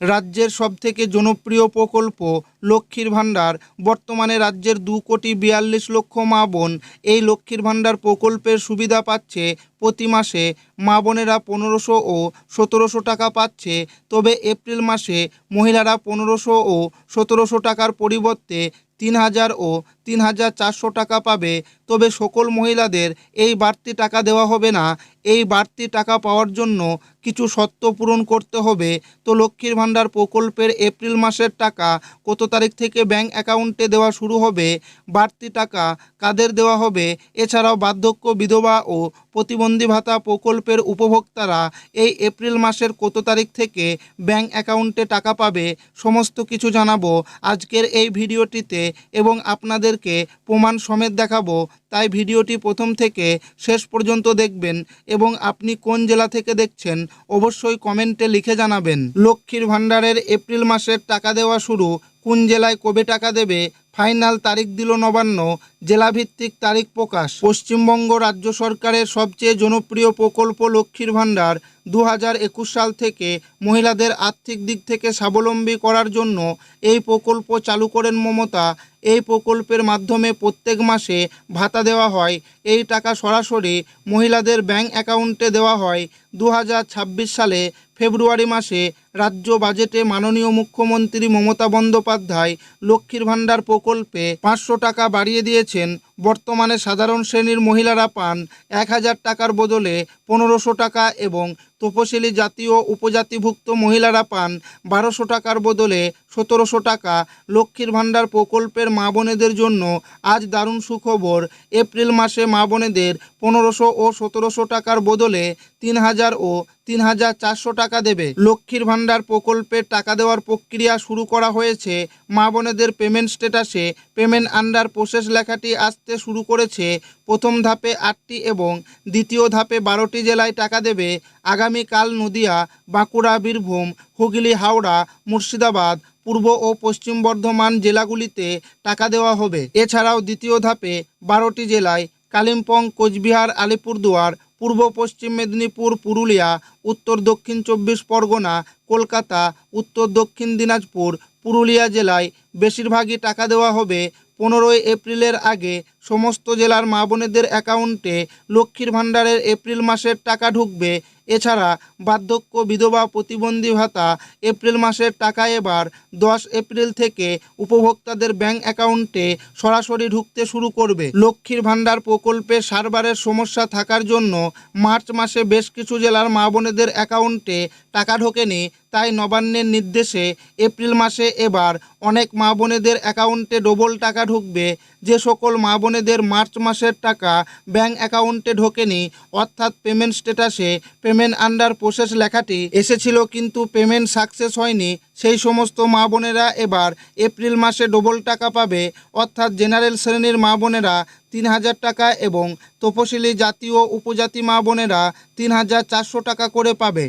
রাজ্যের সবথেকে জনপ্রিয় প্রকল্প লক্ষ্মীর ভাণ্ডার। বর্তমানে রাজ্যের 2,42,00,000 মা বোন এই লক্ষ্মীর ভাণ্ডার প্রকল্পের সুবিধা পাচ্ছে। প্রতি মাসে মা বোনেরা 1500 ও 1700 টাকা পাচ্ছে। তবে এপ্রিল মাসে মহিলারা 1500 ও 1700 টাকার পরিবর্তে 3000 ও 3400 টাকা পাবে। তবে সকল মহিলাদের এই বাড়তি টাকা দেওয়া হবে না। এই বাড়তি টাকা পাওয়ার জন্য কিছু শর্ত পূরণ করতে হবে। তো লক্ষ্মীর ভাণ্ডার প্রকল্পের এপ্রিল মাসের টাকা কত তারিখ থেকে ব্যাংক অ্যাকাউন্টে দেওয়া শুরু হবে, বাড়তি টাকা কাদের দেওয়া হবে, এছাড়াও বার্ধক্য, বিধবা ও প্রতিবন্ধী ভাতা প্রকল্পের উপভোক্তারা এই এপ্রিল মাসের কত তারিখ থেকে ব্যাংক অ্যাকাউন্টে টাকা পাবে, সমস্ত কিছু জানাবো আজকের এই ভিডিওটিতে এবং আপনাদেরকে প্রমাণ সমেত দেখাবো। তাই ভিডিওটি প্রথম থেকে শেষ পর্যন্ত দেখবেন এবং আপনি কোন জেলা থেকে দেখছেন অবশ্যই কমেন্টে লিখে জানাবেন। লক্ষ্মীর ভাণ্ডারের এপ্রিল মাসের টাকা দেওয়া শুরু, কোন জেলায় কবে টাকা দেবে, ফাইনাল তারিখ দিল নবান্ন, জেলাভিত্তিক তারিখ প্রকাশ। পশ্চিমবঙ্গ রাজ্য সরকারের সবচেয়ে জনপ্রিয় প্রকল্প লক্ষ্মীর ভাণ্ডার 2021 সাল থেকে মহিলাদের আর্থিক দিক থেকে স্বাবলম্বী করার জন্য এই প্রকল্প চালু করেন মমতা। এই প্রকল্পের মাধ্যমে প্রত্যেক মাসে ভাতা দেওয়া হয়। এই টাকা সরাসরি মহিলাদের ব্যাংক অ্যাকাউন্টে দেওয়া হয়। 2026 সালে ফেব্রুয়ারি মাসে রাজ্য বাজেটে মাননীয় মুখ্যমন্ত্রী মমতা বন্দ্যোপাধ্যায় লক্ষ্মীর ভাণ্ডার প্রকল্পে 500 টাকা বাড়িয়ে দিয়েছেন। বর্তমানে সাধারণ শ্রেণীর মহিলারা পান 1000 টাকার বদলে 1500 টাকা এবং তপশিলি জাতি ও উপজাতিভুক্ত মহিলারা পান 1200 টাকার বদলে 1700 টাকা। লক্ষ্মীর ভাণ্ডার প্রকল্পের মা বোনেদের জন্য আজ দারুণ সুখবর। এপ্রিল মাসে মা বোনেদের 1500 ও 1700 টাকার বদলে 3000 ও 3400 টাকা দেবে। লক্ষ্মীর ভাণ্ডার প্রকল্পের টাকা দেওয়ার প্রক্রিয়া শুরু করা হয়েছে। মা বোনেদের পেমেন্ট স্ট্যাটাসে পেমেন্ট আন্ডার প্রসেস লেখাটি আসতে শুরু করেছে। প্রথম ধাপে 8টি এবং দ্বিতীয় ধাপে 12টি জেলায় টাকা দেবে। আগামীকাল নদিয়া, বাঁকুড়া, বীরভূম, হুগলি, হাওড়া, মুর্শিদাবাদ, পূর্ব ও পশ্চিম বর্ধমান জেলাগুলিতে টাকা দেওয়া হবে। এছাড়াও দ্বিতীয় ধাপে 12টি জেলায় কালিম্পং, কোচবিহার, আলিপুরদুয়ার, পূর্ব পশ্চিম মেদিনীপুর, পুরুলিয়া, উত্তর দক্ষিণ 24 পরগনা, কলকাতা, উত্তর দক্ষিণ দিনাজপুর, পুরুলিয়া জেলায় বেশিরভাগই টাকা দেওয়া হবে। 15ই এপ্রিলের আগে সমস্ত জেলার মা বোনেদের অ্যাকাউন্টে লক্ষ্মীর ভাণ্ডারের এপ্রিল মাসের টাকা ঢুকবে। এছাড়া বার্ধক্য, বিধবা, প্রতিবন্ধী ভাতা এপ্রিল মাসের টাকা এবার 10 এপ্রিল থেকে উপভোক্তাদের ব্যাংক অ্যাকাউন্টে সরাসরি ঢুকতে শুরু করবে। লক্ষ্মীর ভাণ্ডার প্রকল্পে সার্ভারের সমস্যা থাকার জন্য মার্চ মাসে বেশ কিছু জেলার মা বোনেদের অ্যাকাউন্টে টাকা ঢোকেনি। তাই নবান্নের নির্দেশে এপ্রিল মাসে এবার অনেক মা বোনেদের অ্যাকাউন্টে ডবল টাকা ঢুকবে। যে সকল মা বোনেদের মার্চ মাসের টাকা ব্যাংক অ্যাকাউন্টে ঢোকেনি, অর্থাৎ পেমেন্ট স্ট্যাটাসে পেমেন্ট আন্ডার প্রসেস লেখাটি এসেছিল কিন্তু পেমেন্ট সাকসেস হয়নি, সেই সমস্ত মা বোনেরা এবার এপ্রিল মাসে ডবল টাকা পাবে। অর্থাৎ জেনারেল শ্রেণীর মা বোনেরা 3000 টাকা এবং তপশিলি জাতি ও উপজাতি মা বোনেরা 3400 টাকা করে পাবে।